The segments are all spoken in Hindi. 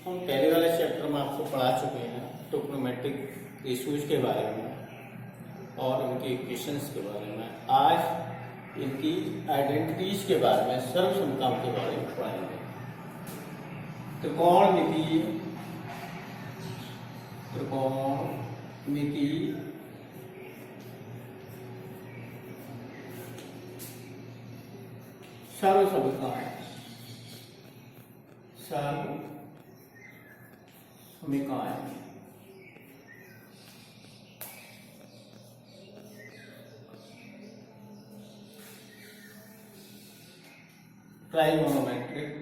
हम पहले वाले चैप्टर में आपको पढ़ा चुके हैं ट्रिग्नोमेट्रिक रेशियोज के बारे में और उनके इक्वेशंस के बारे में। आज इनकी आइडेंटिटीज के बारे में, सर्वसमताओं के बारे में पढ़ेंगे। त्रिकोणमिति सर्वसमताएं ट्राइगोनोमेट्रिक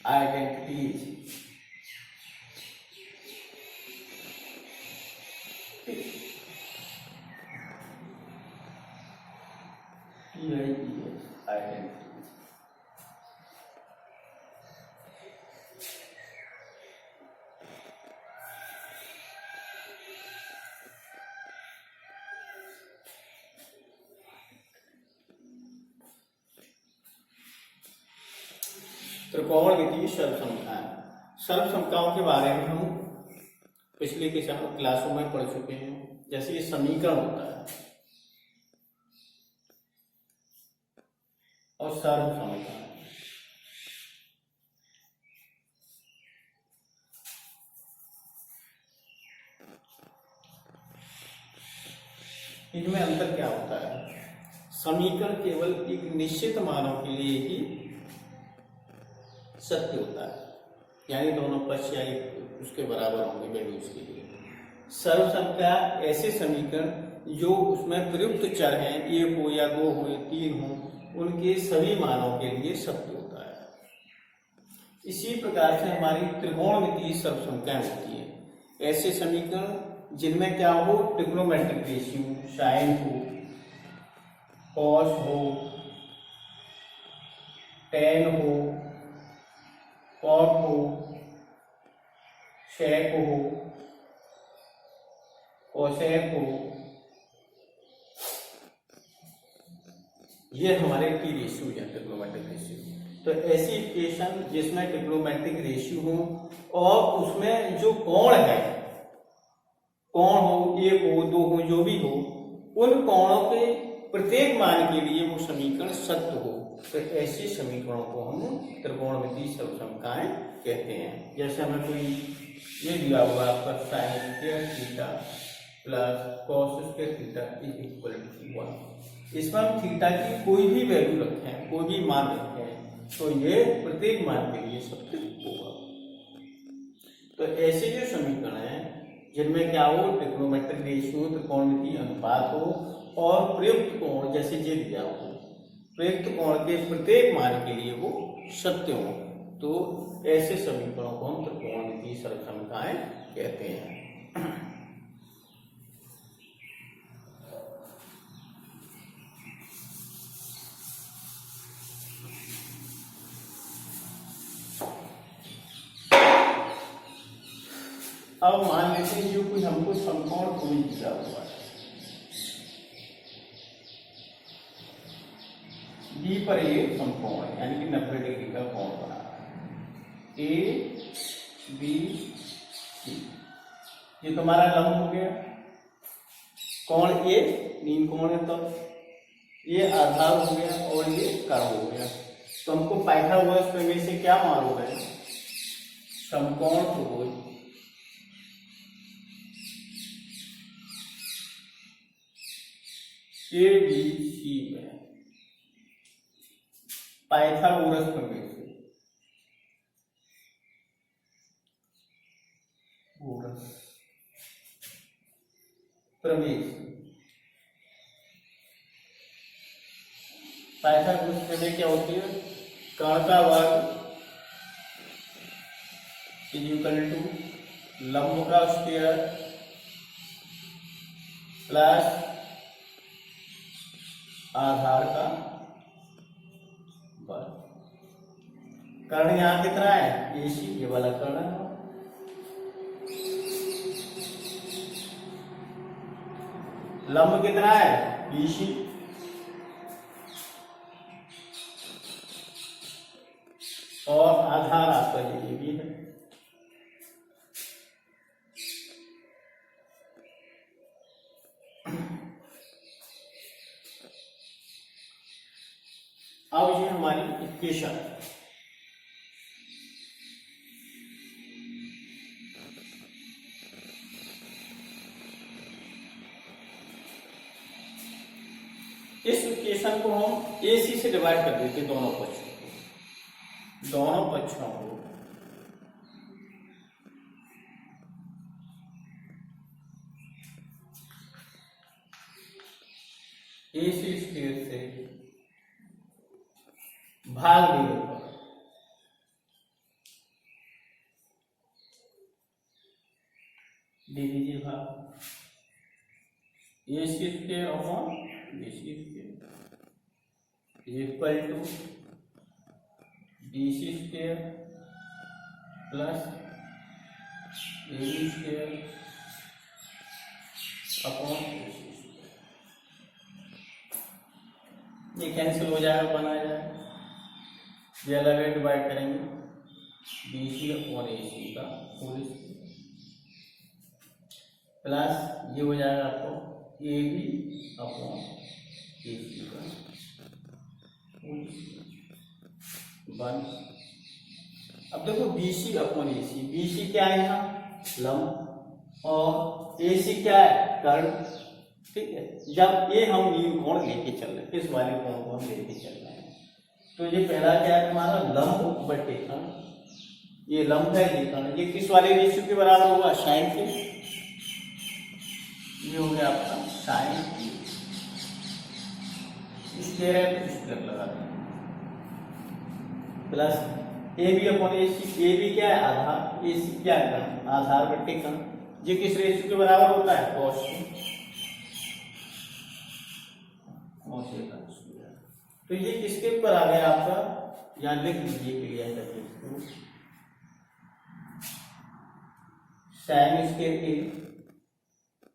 आइडेंटिटीज आइडेंटिटीज। त्रिकोणमिति सर्वसमताएं। सर्वसमताओं के बारे में हम पिछले के क्लासों में पढ़ चुके हैं। जैसे ये समीकरण होता है और सर्वसमताएं। इनमें अंतर क्या होता है? समीकरण केवल एक निश्चित मानों के लिए ही सत्य होता है, यानी दोनों पक्ष या उसके बराबर होंगे वैल्यूज के लिए। सर्वसमता ऐसे समीकरण जो उसमें प्रयुक्त चर हैं, एक हो या दो हो या तीन हो, उनके सभी मानों के लिए सत्य होता है। इसी प्रकार से हमारी त्रिकोणमितीय सर्वसमताएं होती है। ऐसे समीकरण जिनमें क्या हो, ट्रिग्नोमेट्रिक रेशियो, साइन हो, कॉस हो, टेन हो, कॉट हो, सेक हो, कोसेक हो, ये हमारे की रेशियो है, ट्रिग्नोमेट्रिक रेशियो। तो ऐसी इक्वेशन जिसमें ट्रिग्नोमेट्रिक रेशियो हो और उसमें जो कोण है, कोण हो, एक हो, दो हो, जो भी हो, उन कोणों के प्रत्येक मान के लिए वो समीकरण सत्य हो, तो ऐसे समीकरणों को हम त्रिकोणमितीय सर्वसमताएं कहते हैं। जैसे हमें कोई ये दिया हुआ आपका sine square theta plus cos square theta is equal to 1। इसमें हम थीटा की कोई भी वैल्यू रखें, कोई भी मान रखें, तो ये प्रत्येक मान के लिए सत्य होगा। तो ऐसे जो समीकरण हैं जिनमें क्या हो, ट्रिग्नोमेट्रिक रेशियो, त्रिकोणमितीय अनुपात हो और प्रयुक्त कोण जैसे ये दिया हो, प्रयुक्त कोण के प्रत्येक मान के लिए वो सत्य हो, तो ऐसे समीकरणों को हम त्रिकोणमितीय सर्वसमताएं कहते हैं। अब मान लेते हैं जो कोई हमको समकोण कोण दिया हुआ है, बी पर एक समकोण है, यानी कि 90 डिग्री का कोण बना है, ए बी सी। ये तुम्हारा लंब हो गया, कोण ए नील कोण है, तो ये आधार हो गया और ये कर्व हो गया। तो हमको पाइथागोरस प्रमेय से क्या मालूम है? समकोण त्रिभुज ए बी सी में पाइथागोरस प्रमेय से पाइथागोरस प्रमेय क्या होती है? कर्ण का वर्ग इज इक्वल टू लंब का स्क्वायर प्लस आधार का वर्ग। कर्ण यहां कितना है? AC, ये वाला कर्ण है। लंब कितना है BC, और आधार आपका ये भी है। अब ये हमारी इक्वेशन है। इस इक्वेशन को हम AC से डिवाइड कर देते दोनों पक्षों को AC स्क्वायर से भाग दिए दे दीजिए भाग AC square upon BC square equal to BC square plus AB square upon AC square. ये कैंसिल हो जाएगा, बनाया जाएगा, ये अलग डिवाइड करेंगे BC अपॉन AC का होल स्क्वायर प्लस ये हो जाएगा आपको AB अपॉन AC का होल स्क्वायर 1। अब देखो BC अपॉन AC, BC क्या है यहाँ लंब और AC क्या है कर्व, ठीक है। जब ये हम ये कोण लेके चल रहे हैं, इस वाले कोण को हम लेके चल रहे हैं, तो ये पहला क्या है हमारा लंब बटे कर्ण, ये लंब है ये कर्ण, ये किस वाले रेशियो के बराबर होगा साइन के, ये हो गया आपका साइन स्क्वायर है तो स्क्वायर लगा दें प्लस AB अपॉन AC, AB क्या है आधार, AC क्या है कर्ण, आधार बटे कर्ण, ये किस रेशियो के बराबर होता है cos स्क्वायर। तो ये किसके ऊपर आ गया आपका, यहाँ लिख लीजिए क्लियर करके इसको, sine square A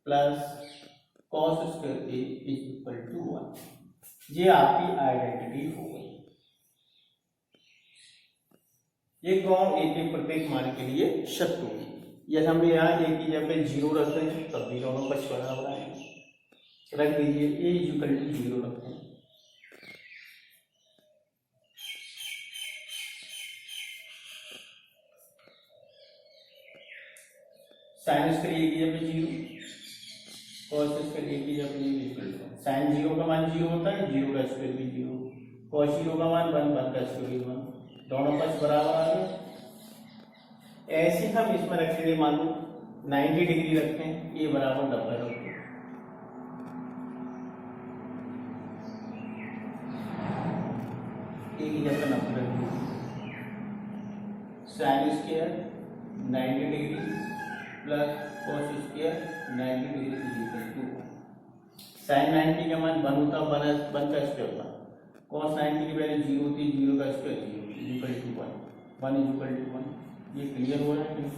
plus cos square A is equal to 1। ये आपकी आइडेंटिटी हो गई। ये कोण A के प्रत्येक मान के लिए सत्य होगी। यदि हम यहाँ A की जगह पे 0 रख दें तब भी दोनों पक्ष बराबर आएंगे, रख दीजिए A इज इक्वल टू 0 रखते हैं, साइन स्क्वायर A की जगह पे 0, कॉस स्क्वायर A की जगह पे 0 इक्वल टू साइन 0 का मान 0 होता है, 0 का स्क्वायर भी 0, कॉस 0 का मान 1 का स्क्वायर भी 1, दोनों पक्ष बराबर आ गए। ऐसे हम इसमें रखेंगे, मान लो 90 डिग्री रखें, ये बराबर 90 रखें, एक ही जगह 90 रखें, sine square 90 degree plus cos square 90 degree equal to sine 90 का मान 1 होता है, 1 का स्क्वायर होता, कॉस 90 की वैल्यू 0 होती है, 0 का square 0 equal to 1 equal to 1। ये क्लियर हो रहा है।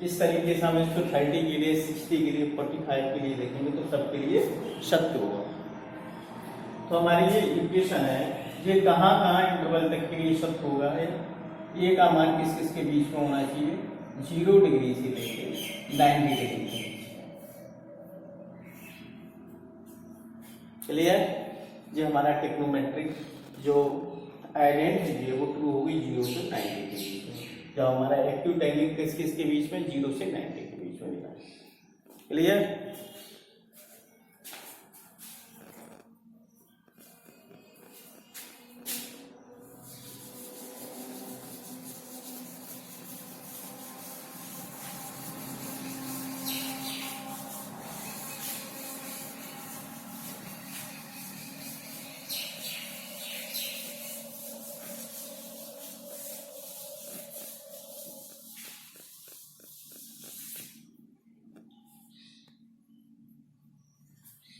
इस तरीके से हम इसको 30 के लिए, 60 के लिए, 45 के लिए देखेंगे तो सबके लिए सत्य होगा। तो हमारी ये इक्वेशन है, ये कहाँ कहाँ इंटरवल तक के लिए सत्य होगा है। ए का मान किस किस के बीच में होना चाहिए, 0 डिग्री से लेकर 90 डिग्री के बीच में। क्लियर। ये हमारा टेक्नोमेट्रिक जो आइडेंटिटी है वो ट्रू होगी 0 से 90 के बीच में। जब हमारा एक्टिव टाइमिंग किस किस के बीच में, 0 से 90 के बीच में मिला। क्लियर।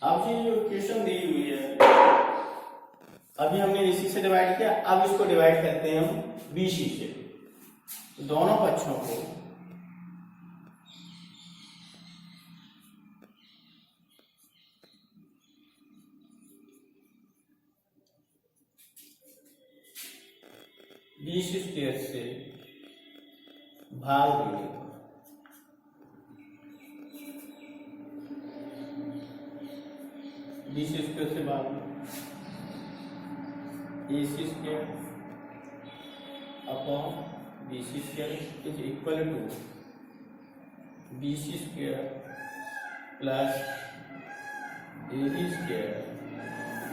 अब ये जो इक्वेशन दी हुई है, अभी हमने इसी से डिवाइड किया, अब इसको डिवाइड करते हैं हम BC से। दोनों पक्षों को भाग देने पर BC स्क्वायर से भाग AC square upon BC square is equal to BC square plus AB square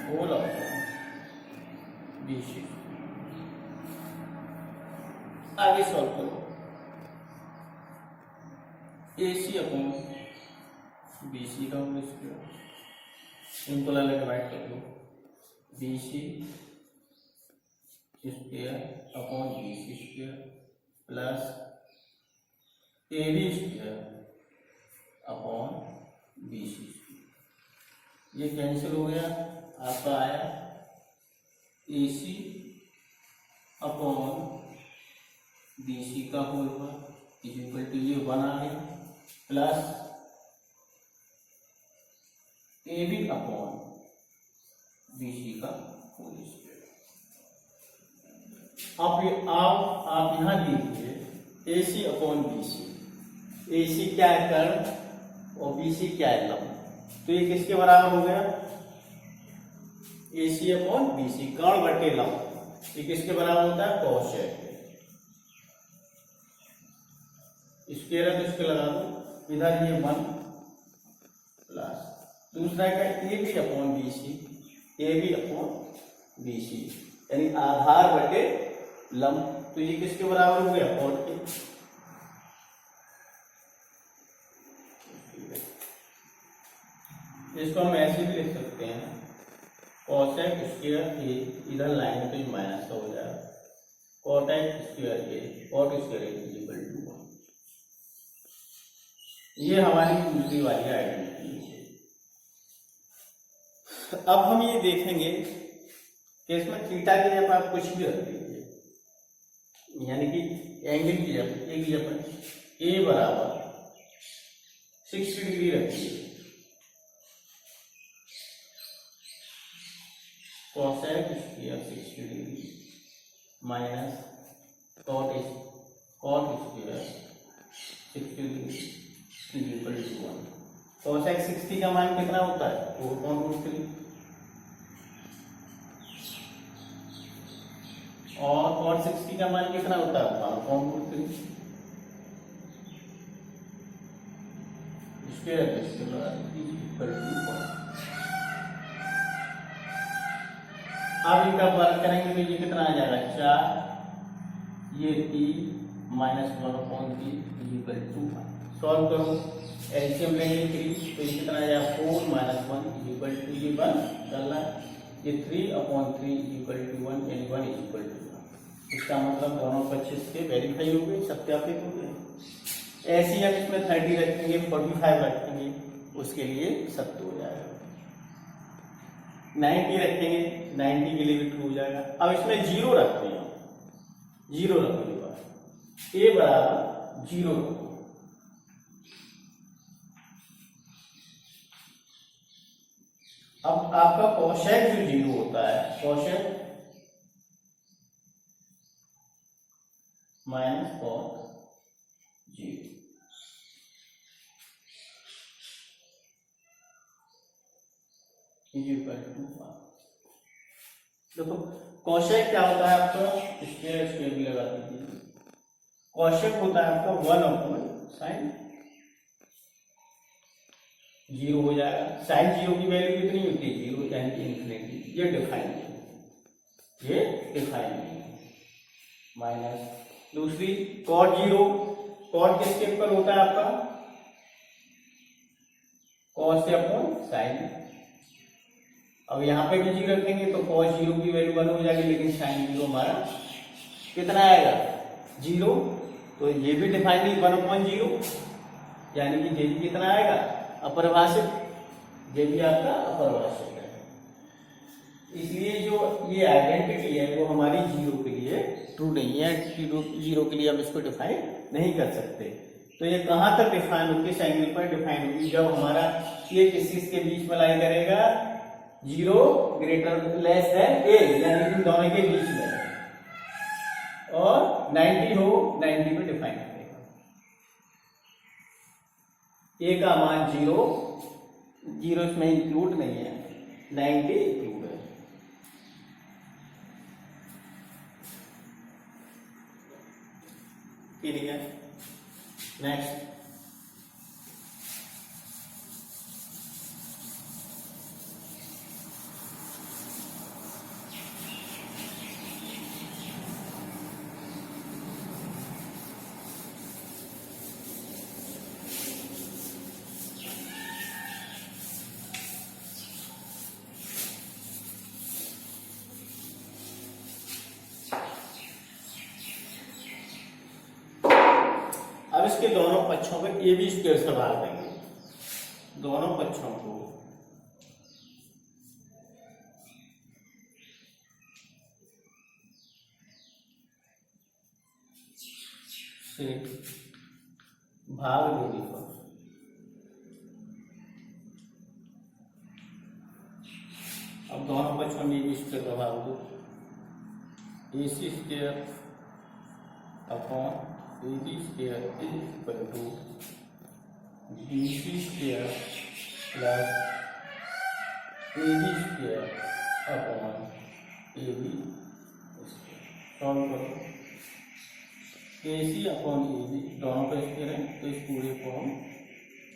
whole upon BC। आगे सॉल्व करो। AC अपॉन BC का होल स्क्वायर, इनको अलग डिवाइड कर दो। BC square upon BC square plus AB square upon BC square. ये कैंसिल हो गया, आपका आया AC अपॉन BC का होल इज इक्वल टू ये 1 आ गया प्लस AB अपॉन BC का होल स्क्वायर। आप यहाँ लीजिए AC अपॉन BC, AC क्या है कर्व और BC क्या है लंब, तो ये किसके बराबर हो गया? AC अपॉन BC कर्ण बटे लंब, ये किसके बराबर होता है? कोसेक। स्क्वायर है तो इसके लगा दो, इधर ये 1 प्लस दूसरा का AB अपॉन BC, AB अपॉन BC यानी आधार बटे लंब, तो ये किसके बराबर हो गया? कॉट के। इसको हम ऐसे भी लिख सकते हैं कोसेक स्क्वायर A, इधर लाइन है तो ये माइनस का हो जाएगा, cot square A, cot square A is equal to 1। ये हमारी दूसरी वाली आइडेंटिटी है। अब हम ये देखेंगे कि इसमें थीटा की जगह आप कुछ भी रख दीजिए, यानी कि एंगल की जगह A बराबर 60 डिग्री रखिए, cosec square 60 degree minus cot square 60 degree is equal to 1। Cosec 60 का मान कितना होता है? 4.3 और कॉट 60 का मान कितना होता है? 1.3। Square is equal to 1। अब इनका वर्क करेंगे तो ये कितना आ जाएगा? 4, ये 3 minus 1/3 is equal to 1। Solve करो, एलसीएम लेंगे 3 तो ये कितना आ जाएगा? 4 माइनस 1 इज इक्वल टू ये 1 डालना है, ये 3/3 इज इक्वल टू 1 यानी 1 इज इक्वल टू 1। इसका मतलब दोनों पक्ष इसके वेरीफाई हो गए, सत्यापित हो गए। ऐसे ही हम इसमें 30 रखेंगे, 45 रखेंगे, उसके लिए सत्य हो जाएगा। 90 रखेंगे, 90 के लिए भी ट्रू हो जाएगा। अब इसमें 0 रखते हैं, 0 रखने के बाद A बराबर 0 रखो। अब आपका कोसेक जो 0 होता है, cosec minus cot 0 is equal to 1। देखो कोसेक क्या होता है आपका? स्क्वायर भी लगा दीजिए। कोसेक होता है आपका 1/sin 0 हो जाएगा। sin 0 की वैल्यू कितनी होती है? 0 यानी कि इन्फिनिटी। ये डिफाइन है, ये डिफाइन है। माइनस दूसरी cot 0, cot किसके ऊपर होता है आपका? cos से अपॉन sin। अब यहाँ पे भी 0 रखेंगे तो cos 0 की वैल्यू 1 हो जाएगी, लेकिन sin 0 हमारा कितना आएगा? 0। तो ये भी डिफाइन है 1/0, यानी कि ये भी कितना आएगा? अपरिभाषित। ये भी आपका अपरिभाषित है। इसलिए जो ये आइडेंटिटी है वो हमारी 0 के लिए ट्रू नहीं है। 0 के लिए हम इसको डिफाइन नहीं कर सकते। तो ये कहां तक डिफाइन होगी? किस एंगल पर डिफाइन होगी? जब हमारा ये किसी के बीच में लाई करेगा 0 ग्रेटर लेस देन A, यानी कि दोनों के बीच में, और 90 हो 90 पे डिफाइन करेगा। ए का मान 0, 0 इसमें इंक्लूड नहीं है, 90 इंक्लूड है। क्लियर? नेक्स्ट, अब इसके दोनों पक्षों पे ए बी स्क्वायर से भाग देंगे, दोनों पक्षों को से भाग देने पर अब दोनों पक्षों में ए बी स्क्वायर का भाग दो, A C square upon A B square is equal to B C square plus A B square upon A B square. Solve करो, A C upon A B दोनों का स्क्वायर है तो इस पूरे को हम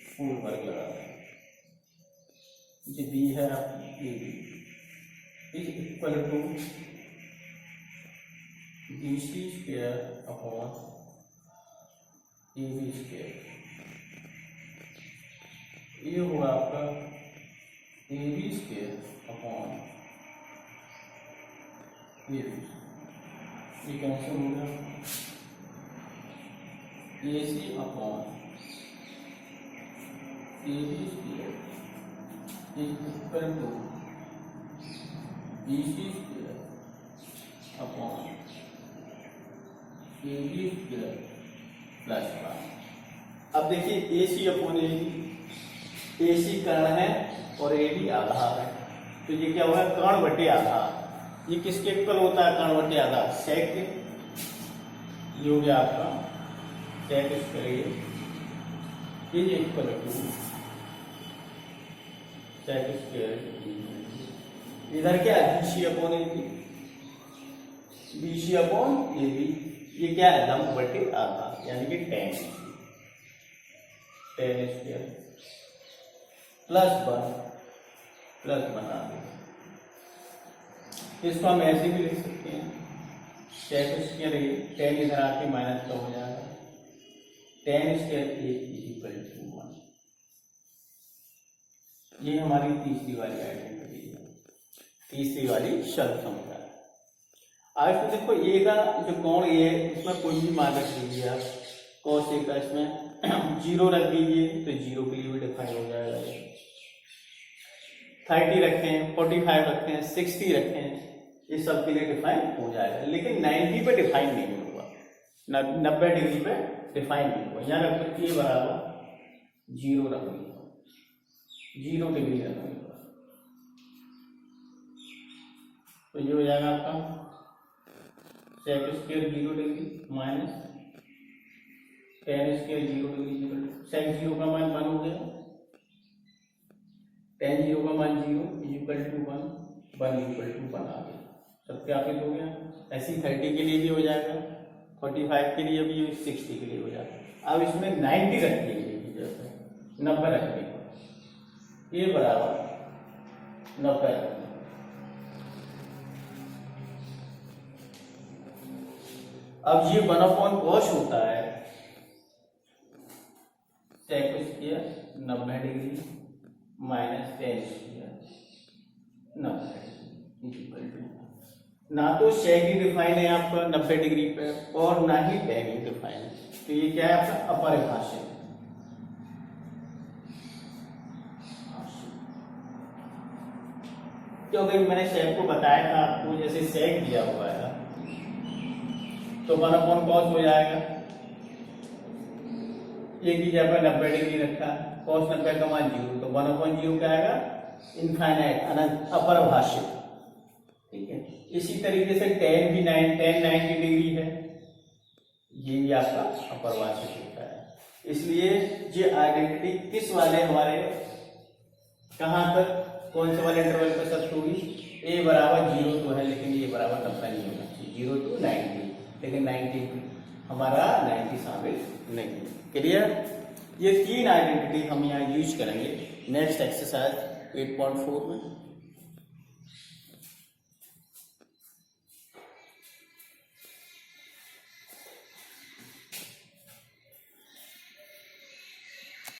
फुल वर्ग लगा दें। जो बी है आपकी A B is equal to B C square upon A B square, ये हुआ आपका A B square upon A B, ये कैंसिल हो गया, A C upon A B square is equal to B C square upon A B square plus 1। अब देखिए ए सी अपॉन ए बी, ए सी कर्ण है और ए बी आधार है, तो ये क्या होगा कर्ण बटे आधार। ये किसके इक्वल होता है कर्ण बटे आधार? सेक के। ये हो गया आपका sec square is equal to sec square, इधर क्या है B C upon A B, B C upon A B, ये क्या है लंब बटे आधार यानी कि tan स्क्वायर प्लस 1 आ गया। इसको हम ऐसे भी लिख सकते हैं सेक स्क्वायर tan इधर आके माइनस का हो जाएगा, tan square is equal to 1। ये हमारी तीसरी वाली आइडेंटिटी है, तीसरी वाली शर्त समझा। अब इसमें देखो ए का जो कोण ए है उसमें कोई भी मान रख दीजिए आप, cos ए का इसमें 0 रख दीजिए तो 0 के लिए भी डिफाइन हो जाएगा। 30 रखते हैं, 45 रखते हैं, 60 रखते हैं, ये सब के लिए डिफाइन हो जाएगा, लेकिन 90 पे डिफाइन नहीं होगा, 90 डिग्री पे डिफाइन नहीं होगा। यहाँ रख ए बराबर 0 रखेंगे, 0 डिग्री रखेंगे, तो ये हो जाएगा आपका sec square 0 degree minus tan square 0 degree, sec 0 का मान 1 हो गया, tan 0 का मान 0 इक्वल टू 1 इक्वल टू 1 आ गया, सत्यापित हो गया। ऐसे 30 के लिए भी हो जाएगा, 45 के लिए भी, 60 के लिए हो जाएगा। अब इसमें 90 रख दीजिए, 90 रखने को ये बराबर 90 रखने। अब ये 1/cos होता है sec square 90 degree minus tan square 90 degree, ना तो सेक ही डिफाइन है आपका 90 डिग्री पे और ना ही tan ही डिफाइन है, तो ये क्या है आपका अपरिभाषित। क्योंकि मैंने सेक को बताया था आपको, जैसे सेक दिया हुआ है तो 1/cos हो जाएगा, एक ही जगह 90 डिग्री रखा, cos 90 का मान 0, तो 1/0 क्या आएगा इनफाइनाइट अनंत अपरिभाषित। ठीक है, इसी तरीके से tan 90 डिग्री है, ये भी आपका अपरिभाषित होता है। इसलिए ये आइडेंटिटी किस वाले हमारे कहां पर कौन से वाले इंटरवल पर सच होगी? ए बराबर 0 तो है, लेकिन ये बराबर 90 नहीं होना चाहिए, 0 to 90, लेकिन 90 हमारा 90 शामिल नहीं। क्लियर? ये तीन आइडेंटिटी हम यहाँ यूज करेंगे नेक्स्ट एक्सरसाइज 8.4 में।